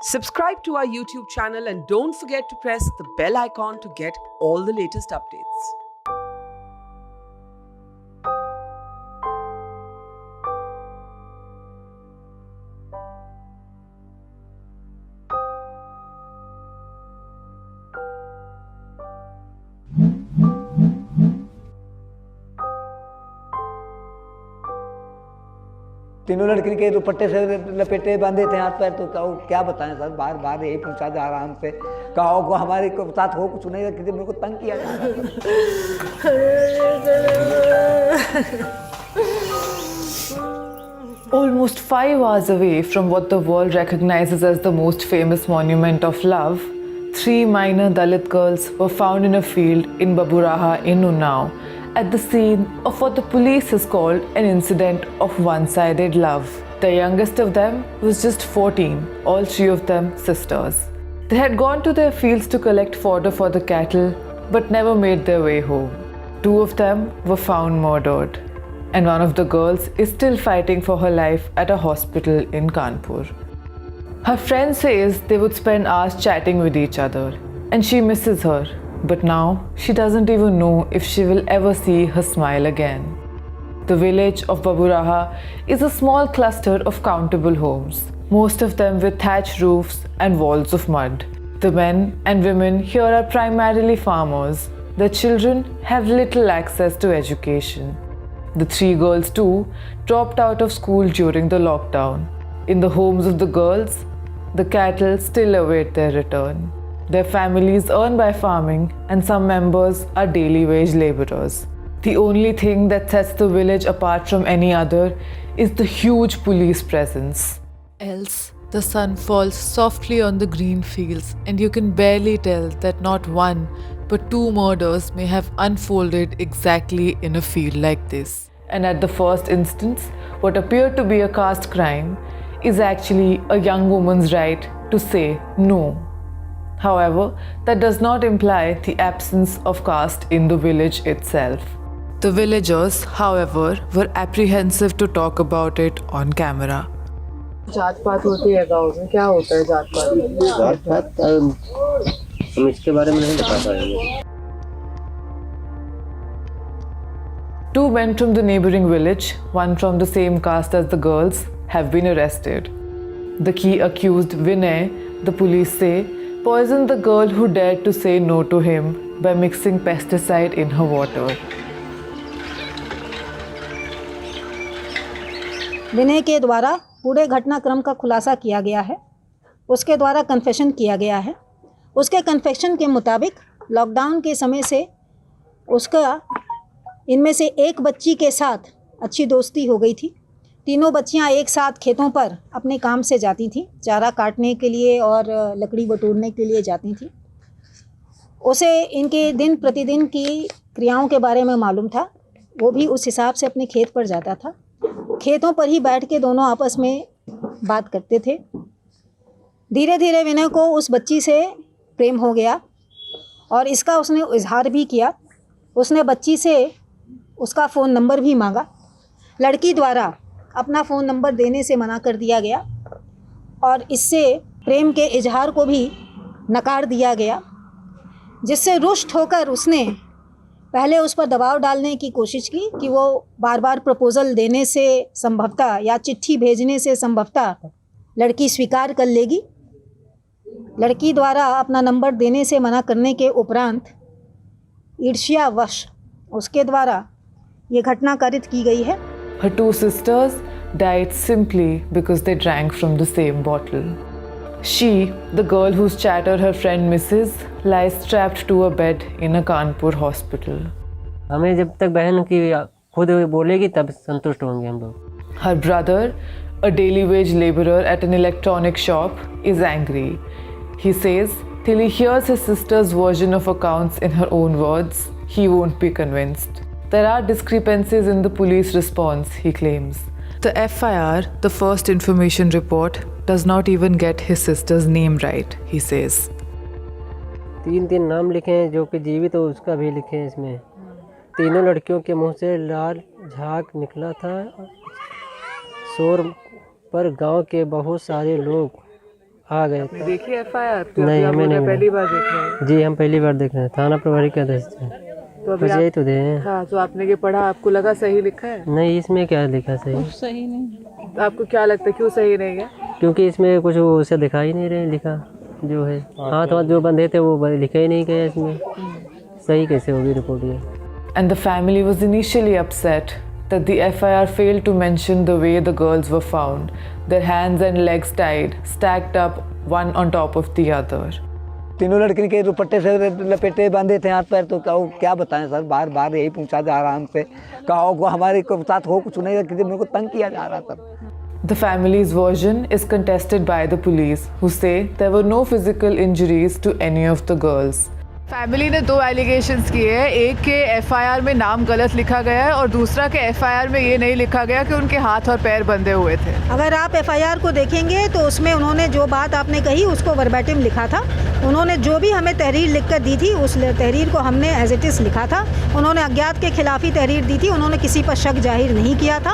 Subscribe to our YouTube channel and don't forget to press the bell icon to get all the latest updates. तीनों लड़की के दुपट्टे से लपेटे बांधे थे हाथ पैर। तो क्या बताएं सर, बार बार यही पूछा जा रहा हमसे, कहो को हमारे साथ हो कुछ नहीं, किसी मेरे को तंग किया जा रहा Almost 5 hours away from what the world recognizes as the most famous monument of love, 3 minor Dalit girls were found in a field in Baburaha in Unnao at the scene of what the police has called an incident of one-sided love. The youngest of them was just 14, all 3 of them sisters. They had gone to their fields to collect fodder for the cattle but never made their way home. 2 of them were found murdered, and one of the girls is still fighting for her life at a hospital in Kanpur. Her friend says they would spend hours chatting with each other, and she misses her. But now she doesn't even know if she will ever see her smile again. The village of Baburaha is a small cluster of countable homes, most of them with thatched roofs and walls of mud. The men and women here are primarily farmers. Their children have little access to education. The 3 girls too dropped out of school during the lockdown. In the homes of the girls, the cattle still await their return. Their families earn by farming, and some members are daily wage laborers. The only thing that sets the village apart from any other is the huge police presence. Else, the sun falls softly on the green fields, and you can barely tell that not 1 but 2 murders may have unfolded exactly in a field like this. And at the first instance, what appeared to be a caste crime is actually a young woman's right to say no. However, that does not imply the absence of caste in the village itself. The villagers, however, were apprehensive to talk about it on camera. जात पात होती है गाँव में, क्या होता है जात पात? हम इसके बारे में नहीं बता पाएंगे। 2 men from the neighboring village, one from the same caste as the girls, have been arrested. The key accused, Vinay, the police say, poisoned the girl who dared to say no to him by mixing pesticide in her water. विनय के द्वारा पूरे घटनाक्रम का खुलासा किया गया है। उसके द्वारा कन्फेशन किया गया है। उसके कन्फेशन के मुताबिक लॉकडाउन के समय से उसका इनमें से एक बच्ची के साथ अच्छी दोस्ती हो गई थी। तीनों बच्चियां एक साथ खेतों पर अपने काम से जाती थीं, चारा काटने के लिए और लकड़ी बटोरने के लिए जाती थीं। उसे इनके दिन प्रतिदिन की क्रियाओं के बारे में मालूम था। वो भी उस हिसाब से अपने खेत पर जाता था। खेतों पर ही बैठ के दोनों आपस में बात करते थे। धीरे धीरे विनय को उस बच्ची से प्रेम हो गया और इसका उसने इजहार भी किया। उसने बच्ची से उसका फ़ोन नंबर भी मांगा। लड़की द्वारा अपना फ़ोन नंबर देने से मना कर दिया गया और इससे प्रेम के इजहार को भी नकार दिया गया, जिससे रुष्ट होकर उसने पहले उस पर दबाव डालने की कोशिश की कि वो बार बार प्रपोज़ल देने से संभवतः या चिट्ठी भेजने से संभवतः लड़की स्वीकार कर लेगी। लड़की द्वारा अपना नंबर देने से मना करने के उपरांत ईर्ष्यावश उसके द्वारा ये घटना कारित की गई है। Her 2 sisters died simply because they drank from the same bottle. She, the girl whose chatter her friend misses, lies strapped to a bed in a Kanpur hospital. हमें जब तक बहन की खुद बोलेगी तब संतुष्ट होंगे हम लोग। Her brother, a daily wage laborer at an electronic shop, is angry. He says till he hears his sister's version of accounts in her own words, he won't be convinced. There are discrepancies in the police response, he claims. The FIR, the first information report, does not even get his sister's name right, he says. 3 नाम लिखे हैं जो कि जीवित हो, उसका भी लिखे हैं इसमें। तीनों लड़कियों के मुंह से लाल झाग निकला था। शोर पर गांव के बहुत सारे लोग आ गए। आपने देखी FIR? नहीं, हमें नहीं पहली बार देख रहे हैं। जी हम पहली बार देख रहे हैं। थाना प्रभारी के आदेश से तो अभी बस यही तो दे हैं। हाँ, तो आपने ये पढ़ा, आपको लगा सही लिखा है? नहीं, इसमें क्या लिखा सही? तो आपको क्या लगता है क्यों सही नहीं है? क्योंकि इसमें कुछ उसे दिखा ही नहीं रहे लिखा जो है। हाथ जो बंधे थे वो लिखे ही नहीं गए इसमें। सही कैसे होगी रिपोर्ट ये? And the family was initially upset that the FIR failed to mention the way the girls were found, their hands and legs tied, stacked up one on top of the other. तीनों लड़कियों के दुपट्टे से लपेटे बांधे थे हाथ पैर, तो क्या बताएं सर, बार बार यही पूछा जा रहा हमसे, कहो को हमारे साथ हो कुछ नहीं, मेरे को तंग किया जा रहा sir. The family's version is contested by the police, who say there were no physical injuries to any of the girls. Family ने 2 एलिगेशंस किए हैं। एक के FIR में नाम गलत लिखा गया है और दूसरा के FIR में ये नहीं लिखा गया कि उनके हाथ और पैर बंधे हुए थे। अगर आप FIR को देखेंगे तो उसमें उन्होंने जो बात आपने कही उसको वर्बैटिम लिखा था। उन्होंने जो भी हमें तहरीर लिख कर दी थी उस तहरीर को हमने एज इट इज़ लिखा था। उन्होंने अज्ञात के खिलाफ ही तहरीर दी थी, उन्होंने किसी पर शक जाहिर नहीं किया था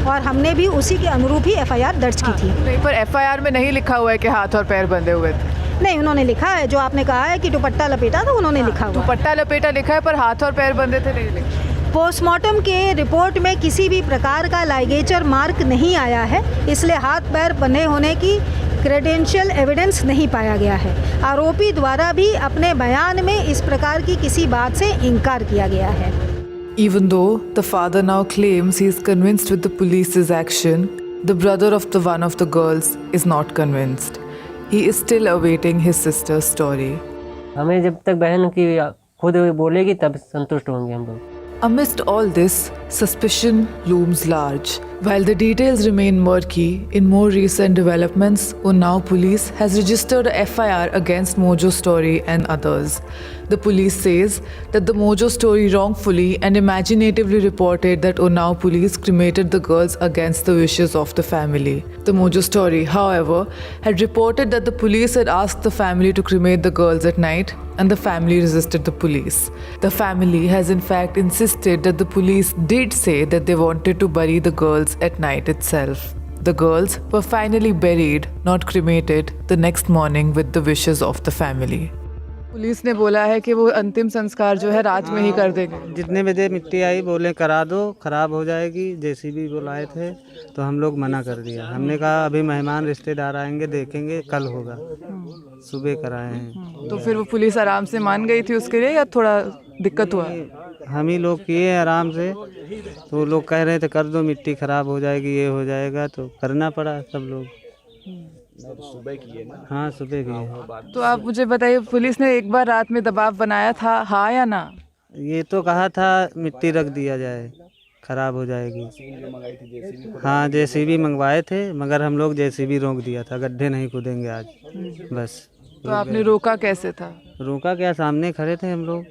और हमने भी उसी के अनुरूप ही FIR दर्ज की थी। नहीं, पर FIR में नहीं लिखा हुआ है कि हाथ और पैर बंधे हुए थे। नहीं, उन्होंने लिखा है जो आपने कहा है कि दुपट्टा लपेटा था, उन्होंने लिखा हुआ है। दुपट्टा लपेटा लिखा है पर हाथ और पैर बंधे थे नहीं लिखा। पोस्टमार्टम के रिपोर्ट में किसी भी प्रकार का लाइगेचर मार्क नहीं आया है, इसलिए हाथ पैर बंधे होने की क्रेडेंशियल एविडेंस नहीं पाया गया है। आरोपी द्वारा भी अपने बयान में इस प्रकार की किसी बात से इनकार किया गया है। Even though the father now claims he is convinced with the police's action, the brother of the one of the girls is not convinced. He is still awaiting his sister's story. हमें जब तक बहन की खुद बोलेगी तब संतुष्ट होंगे हम लोग। Amidst all this, suspicion looms large. While the details remain murky, in more recent developments, Unnao police has registered a FIR against Mojo Story and others. The police says that the Mojo Story wrongfully and imaginatively reported that Unnao police cremated the girls against the wishes of the family. The Mojo Story, however, had reported that the police had asked the family to cremate the girls at night, and the family resisted the police. The family has in fact insisted that the police did say that they wanted to bury the girls at night itself. The girls were finally buried, not cremated, the next morning with the wishes of the family. Police ने बोला है कि वो अंतिम संस्कार जो है रात में ही कर देंगे। जितने बजे मिट्टी आई बोले करा दो, खराब हो जाएगी। JCB बुलाए थे तो हम लोग मना कर दिया। हमने कहा अभी मेहमान रिश्तेदार आएंगे, देखेंगे, कल होगा। सुबह कराए हैं। तो फिर वो पुलिस आराम से मान गई थी उसके लिए या थोड़ा दिक्कत हुआ? हम ही लोग किए आराम से, तो वो लोग कह रहे थे कर दो, मिट्टी खराब हो जाएगी, ये हो जाएगा, तो करना पड़ा सब लोग। सुबह किए ना? हाँ, सुबह किए। तो आप मुझे बताइए, पुलिस ने एक बार रात में दबाव बनाया था, हाँ या ना? ये तो कहा था मिट्टी रख दिया जाए, खराब हो जाएगी। हाँ, JCB मंगवाए थे, मगर हम लोग JCB रोक दिया था, गड्ढे नहीं कूदेंगे आज, बस। तो आपने रोका कैसे था? रोका क्या, सामने खड़े थे हम लोग,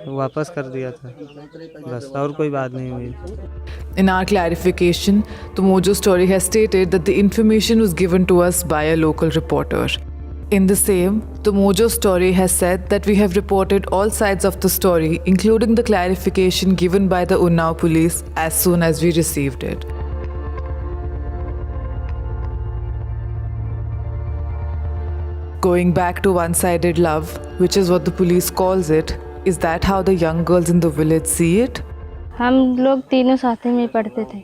वापस कर दिया था, बस, और कोई बात नहीं हुई। In our clarification, the Mojo Story has stated that the information was given to us by a local reporter. In the same, the Mojo Story has said that we have reported all sides of the story, including the clarification given by the Unnao police as soon as we received it. Going back to one-sided love, which is what the police calls it, is that how the young girls in the village see it? हम लोग तीनों साथ में पढ़ते थे।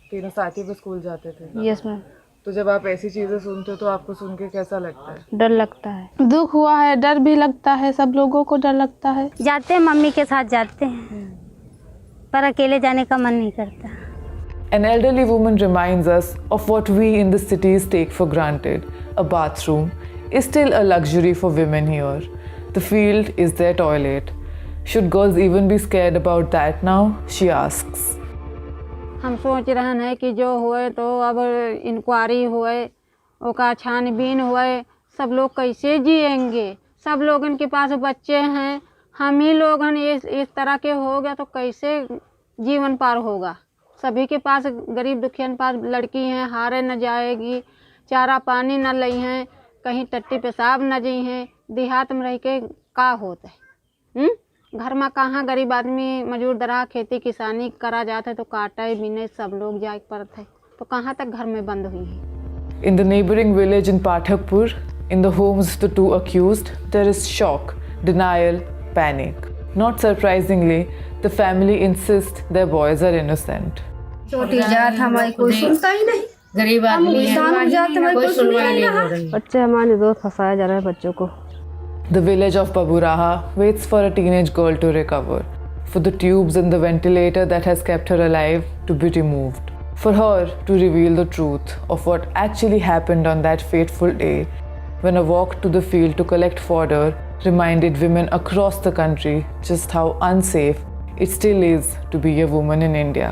तीनों साथ ही पे स्कूल जाते थे। Yes ma'am. तो जब आप ऐसी चीजें सुनते हो तो आपको सुन के कैसा लगता है? डर लगता है। दुख हुआ है, डर भी लगता है, सब लोगों को डर लगता है। जाते हैं, मम्मी के साथ जाते हैं, पर अकेले जाने का मन नहीं करता। An elderly woman reminds us of what we in the cities take for granted. A bathroom is still a luxury for women here. The field is their toilet. Should girls even be scared about that now? She asks. हम सोच रहे हैं कि जो हुए तो अब inquiry हुए, ओका छानबीन हुए, सब लोग कैसे जिएंगे? सब लोग इनके पास बच्चे हैं, हम ही लोग हैं, इस तरह के हो गया तो कैसे जीवन पार होगा? सभी के पास, गरीब दुखियन पास लड़की हैं, हारे न जाएगी, चारा पानी न लई हैं, कहीं टट्टी पेशाब न जी हैं, देहात में रह के का होता है? घर में कहाँ गरीब आदमी मजूर दरा खेती किसानी करा जाता है तो काटे बिने सब लोग जाए पड़ते है, तो कहाँ तक घर में बंद हुई है? In the neighboring village in Pathakpur, in the homes of the two accused, there is shock, denial, panic. Not surprisingly, the family insists their boys are innocent. छोटी जात हमारी कोई सुनता ही नहीं, गरीब आदमी है, कोई सुनवाई नहीं हो रही। बच्चे हमारे दो फंसाया जा रहा है बच्चों को। The village of Baburaha waits for a teenage girl to recover, for the tubes in the ventilator that has kept her alive to be removed, for her to reveal the truth of what actually happened on that fateful day when a walk to the field to collect fodder reminded women across the country just how unsafe it still is to be a woman in India.